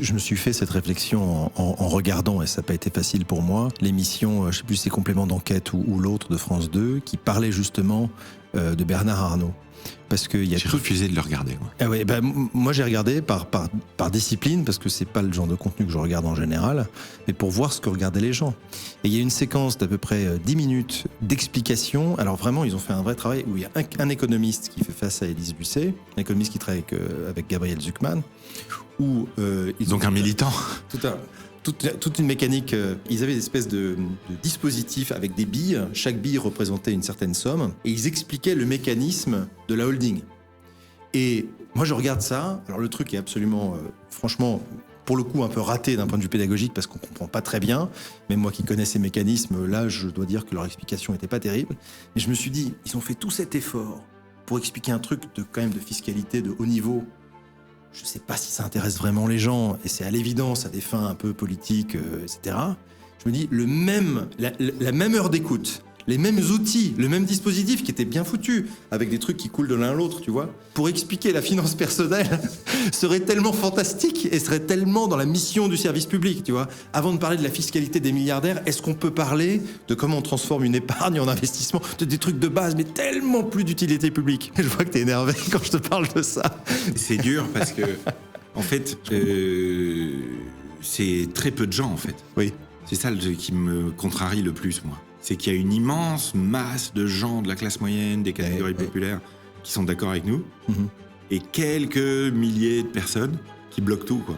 Je me suis fait cette réflexion en regardant, et ça n'a pas été facile pour moi, l'émission, je ne sais plus si c'est Complément d'enquête ou l'autre de France 2, qui parlait justement de Bernard Arnault. Parce que J'ai refusé de le regarder. Moi. Ah ouais, moi j'ai regardé par discipline, parce que c'est pas le genre de contenu que je regarde en général, mais pour voir ce que regardaient les gens. Et il y a une séquence d'à peu près 10 minutes d'explication. Alors vraiment, ils ont fait un vrai travail où il y a un économiste qui fait face à Élise Lucet, un économiste qui travaille avec Gabriel Zucman, où donc un militant. Toute une mécanique. Ils avaient des espèces de dispositifs avec des billes. Chaque bille représentait une certaine somme. Et ils expliquaient le mécanisme de la holding. Et moi, je regarde ça. Alors, le truc est absolument, franchement, pour le coup, un peu raté d'un point de vue pédagogique parce qu'on ne comprend pas très bien. Même moi qui connais ces mécanismes, là, je dois dire que leur explication n'était pas terrible. Mais je me suis dit, ils ont fait tout cet effort pour expliquer un truc quand même de fiscalité de haut niveau. Je ne sais pas si ça intéresse vraiment les gens, et c'est à l'évidence à des fins un peu politiques, etc. Je me dis, la même heure d'écoute, les mêmes outils, le même dispositif qui était bien foutu, avec des trucs qui coulent de l'un à l'autre, tu vois, pour expliquer la finance personnelle, serait tellement fantastique et serait tellement dans la mission du service public, tu vois. Avant de parler de la fiscalité des milliardaires, est-ce qu'on peut parler de comment on transforme une épargne en investissement, des trucs de base, mais tellement plus d'utilité publique. Je vois que t'es énervé quand je te parle de ça. C'est dur parce que, en fait, c'est très peu de gens, en fait. Oui. C'est ça qui me contrarie le plus, moi. C'est qu'il y a une immense masse de gens de la classe moyenne, des catégories populaires, qui sont d'accord avec nous, et quelques milliers de personnes qui bloquent tout, quoi.